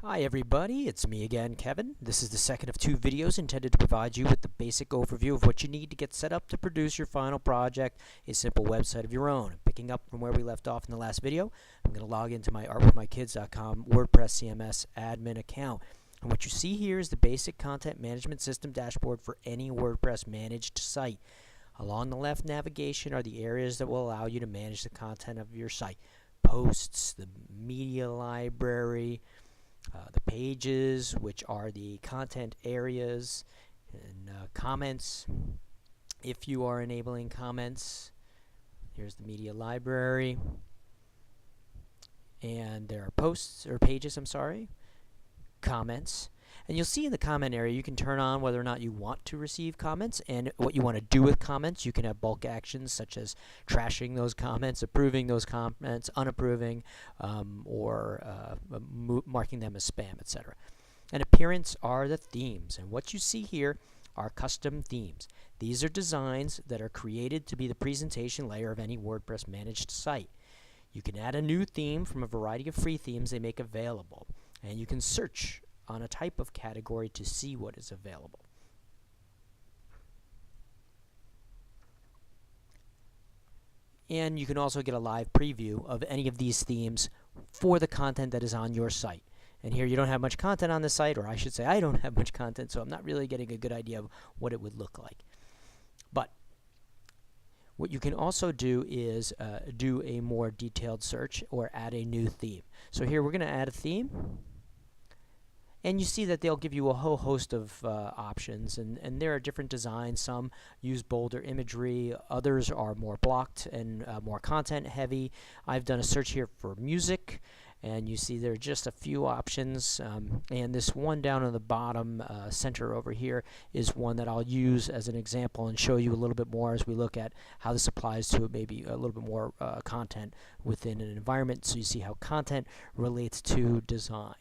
Hi everybody, it's me again, Kevin. This is the second of two videos intended to provide you with the basic overview of what you need to get set up to produce your final project, a simple website of your own. Picking up from where we left off in the last video, I'm going to log into my artwithmykids.com WordPressCMS admin account. And what you see here is the basic content management system dashboard for any WordPress managed site. Along the left navigation are the areas that will allow you to manage the content of your site. Posts, the media library, the pages, which are the content areas, and comments, if you are enabling comments. Here's the media library, and there are posts, or pages, comments. And you'll see in the comment area you can turn on whether or not you want to receive comments and what you want to do with comments. You can have bulk actions such as trashing those comments, approving those comments, unapproving, or marking them as spam, etc. And appearance are the themes. And what you see here are custom themes. These are designs that are created to be the presentation layer of any WordPress managed site. You can add a new theme from a variety of free themes they make available. And you can search on a type of category to see what is available. And you can also get a live preview of any of these themes for the content that is on your site. And here you don't have much content on the site, or I should say I don't have much content, so I'm not really getting a good idea of what it would look like. But what you can also do is do a more detailed search or add a new theme. So here we're going to add a theme. And you see that they'll give you a whole host of options, and there are different designs. Some use bolder imagery, others are more blocked and more content heavy. I've done a search here for music, and you see there are just a few options. And this one down on the bottom center over here is one that I'll use as an example and show you a little bit more as we look at how this applies to maybe a little bit more content within an environment, so you see how content relates to design.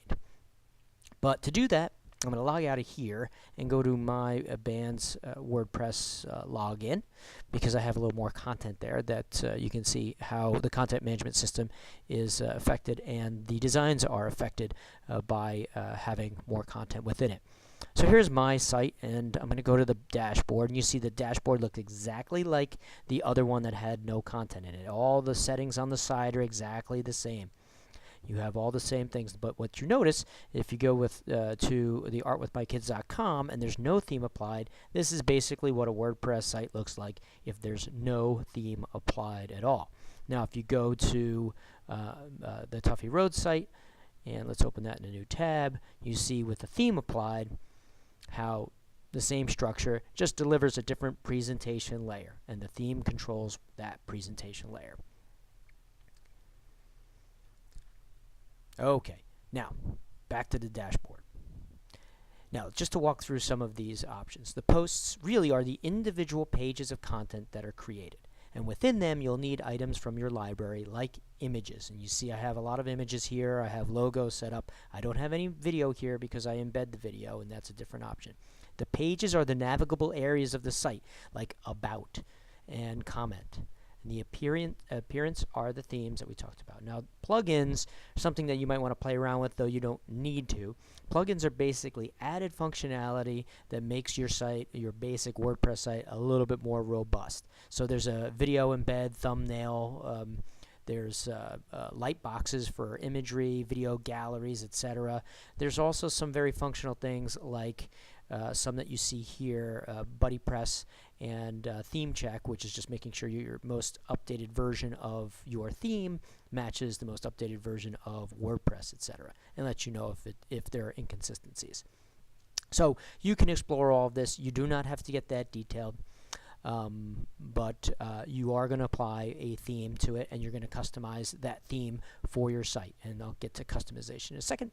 But to do that, I'm going to log out of here and go to my band's WordPress login, because I have a little more content there that you can see how the content management system is affected and the designs are affected by having more content within it. So here's my site, and I'm going to go to the dashboard, and you see the dashboard looked exactly like the other one that had no content in it. All the settings on the side are exactly the same. You have all the same things, but what you notice, if you go to the artwithmykids.com and there's no theme applied, this is basically what a WordPress site looks like if there's no theme applied at all. Now, if you go to the Tuffy Road site, and let's open that in a new tab, you see with the theme applied how the same structure just delivers a different presentation layer, and the theme controls that presentation layer. Okay, now back to the dashboard. Now, just to walk through some of these options. The posts really are the individual pages of content that are created. And within them, you'll need items from your library like images. And you see I have a lot of images here. I have logos set up. I don't have any video here because I embed the video, and that's a different option. The pages are the navigable areas of the site, like About and Comment. And the appearance are the themes that we talked about. Now, plugins are something that you might want to play around with, though you don't need to. Plugins are basically added functionality that makes your site, your basic WordPress site, a little bit more robust. So there's a video embed, thumbnail, there's light boxes for imagery, video galleries, etc. There's also some very functional things like some that you see here, BuddyPress and Theme Check, which is just making sure your most updated version of your theme matches the most updated version of WordPress, etc., and lets you know if there are inconsistencies. So you can explore all of this. You do not have to get that detailed, but you are going to apply a theme to it, and you're going to customize that theme for your site. And I'll get to customization in a second.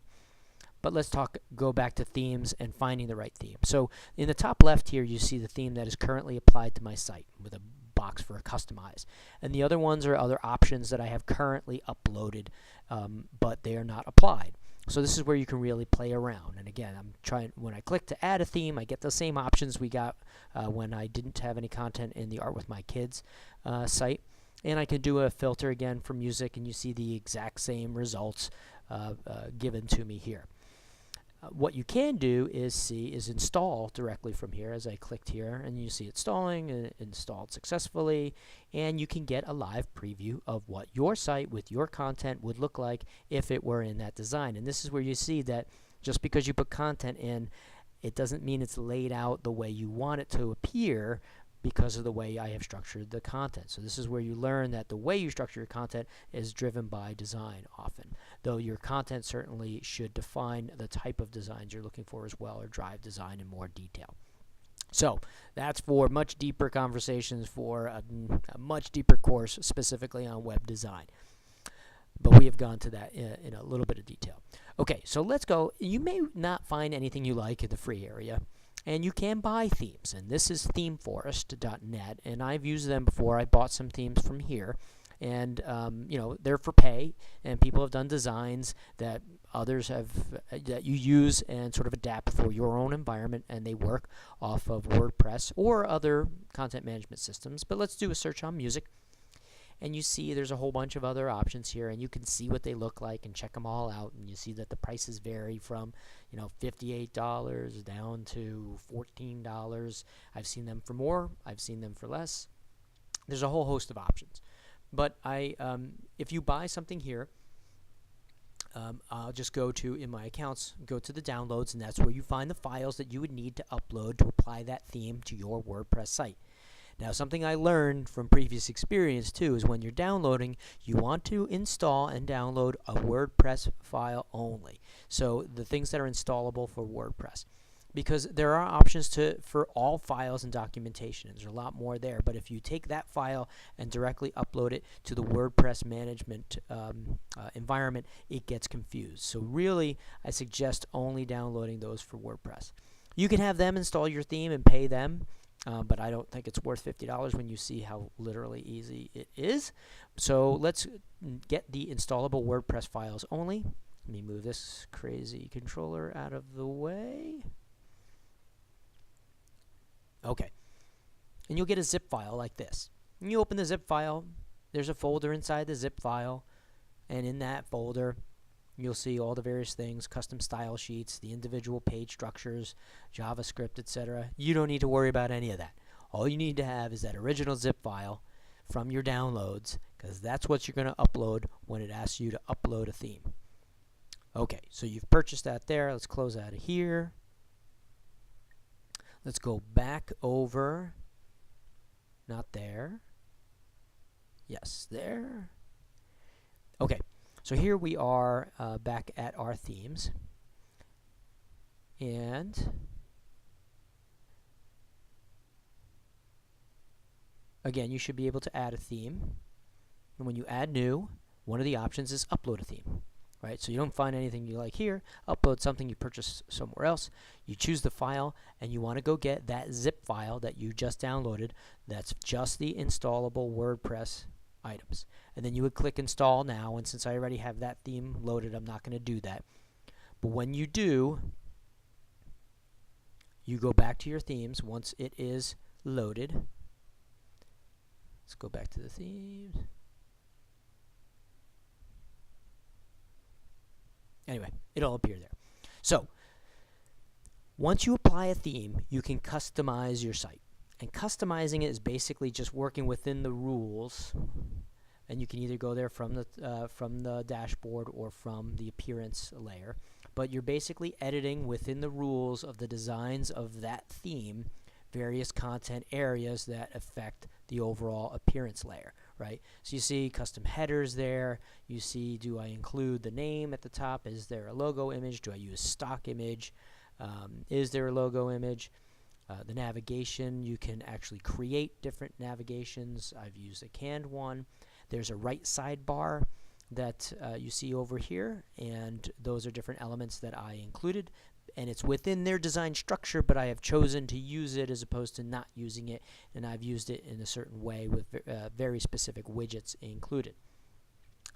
But let's go back to themes and finding the right theme. So in the top left here, you see the theme that is currently applied to my site with a box for a customize. And the other ones are other options that I have currently uploaded, but they are not applied. So this is where you can really play around. And again, when I click to add a theme, I get the same options we got when I didn't have any content in the Art With My Kids site. And I can do a filter again for music, and you see the exact same results given to me here. What you can do is install directly from here, as I clicked here, and you see it installing, and it installed successfully, and you can get a live preview of what your site with your content would look like if it were in that design. And this is where you see that just because you put content in, it doesn't mean it's laid out the way you want it to appear, because of the way I have structured the content. So this is where you learn that the way you structure your content is driven by design often, though your content certainly should define the type of designs you're looking for as well, or drive design in more detail. So that's for much deeper conversations, for a much deeper course specifically on web design. But we have gone to that in a little bit of detail. Okay, so let's go. You may not find anything you like in the free area, and you can buy themes, and this is themeforest.net, and I've used them before. I bought some themes from here, and you know, they're for pay, and people have done designs that others have that you use and sort of adapt for your own environment, and they work off of WordPress or other content management systems. But let's do a search on music, and you see there's a whole bunch of other options here, and you can see what they look like and check them all out, and you see that the prices vary from, you know, $58 down to $14. I've seen them for more, I've seen them for less. There's a whole host of options. But if you buy something here, I'll just go to, in my accounts, go to the downloads, and that's where you find the files that you would need to upload to apply that theme to your WordPress site. Now, something I learned from previous experience too is when you're downloading, you want to install and download a WordPress file only. So the things that are installable for WordPress, because there are options for all files and documentation. There's a lot more there, but if you take that file and directly upload it to the WordPress management environment, it gets confused. So really, I suggest only downloading those for WordPress. You can have them install your theme and pay them. But I don't think it's worth $50 when you see how literally easy it is. So let's get the installable WordPress files only. Let me move this crazy controller out of the way. Okay. And you'll get a zip file like this. And you open the zip file, there's a folder inside the zip file, and in that folder you'll see all the various things, custom style sheets, the individual page structures, JavaScript, etc. You don't need to worry about any of that. All you need to have is that original zip file from your downloads, because that's what you're going to upload when it asks you to upload a theme. Okay, so you've purchased that there. Let's close out of here. Let's go back over. Not there. Yes, there. Okay. So here we are back at our themes, and again, you should be able to add a theme, and when you add new, one of the options is upload a theme, right? So you don't find anything you like here, upload something you purchased somewhere else, you choose the file, and you want to go get that zip file that you just downloaded that's just the installable WordPress items, and then you would click install now, and since I already have that theme loaded, I'm not going to do that. But when you do, you go back to your themes once it is loaded. Let's go back to the themes. Anyway, it'll appear there. So once you apply a theme, you can customize your site. And customizing it is basically just working within the rules, and you can either go there from the dashboard or from the appearance layer. But you're basically editing within the rules of the designs of that theme various content areas that affect the overall appearance layer, right? So you see custom headers there. You see, do I include the name at the top? Is there a logo image? Do I use stock image? Is there a logo image? The navigation, you can actually create different navigations. I've used a canned one. There's a right sidebar that you see over here, and those are different elements that I included, and it's within their design structure, but I have chosen to use it as opposed to not using it, and I've used it in a certain way with very specific widgets included.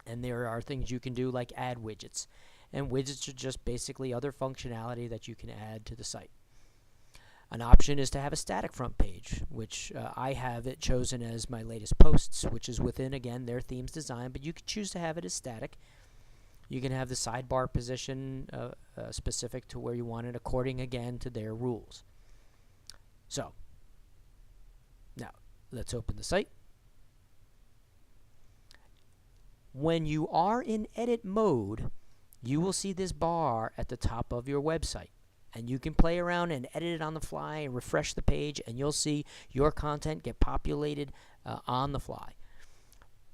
And there are things you can do like add widgets, and widgets are just basically other functionality that you can add to the site. An option is to have a static front page, which I have it chosen as my latest posts, which is within, again, their theme's design, but you can choose to have it as static. You can have the sidebar position specific to where you want it, according again to their rules. So now let's open the site. When you are in edit mode, you will see this bar at the top of your website, and you can play around and edit it on the fly and refresh the page, and you'll see your content get populated on the fly.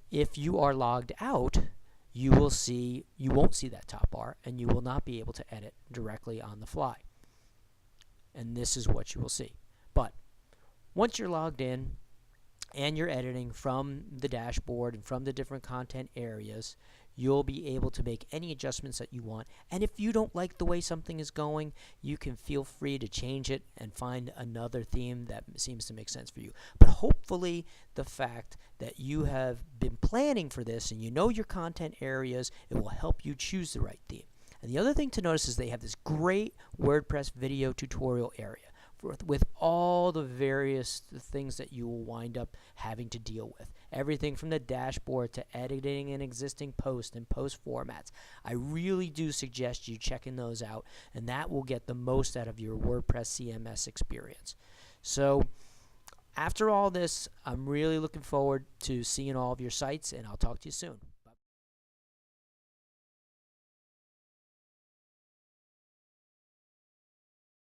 If you are logged out, you won't see that top bar, and you will not be able to edit directly on the fly. And this is what you will see. But once you're logged in and you're editing from the dashboard and from the different content areas, you'll be able to make any adjustments that you want. And if you don't like the way something is going, you can feel free to change it and find another theme that seems to make sense for you. But hopefully the fact that you have been planning for this and you know your content areas, it will help you choose the right theme. And the other thing to notice is they have this great WordPress video tutorial area with all the various things that you will wind up having to deal with. Everything from the dashboard to editing an existing post and post formats. I really do suggest you checking those out, and that will get the most out of your WordPress CMS experience. So after all this, I'm really looking forward to seeing all of your sites, and I'll talk to you soon.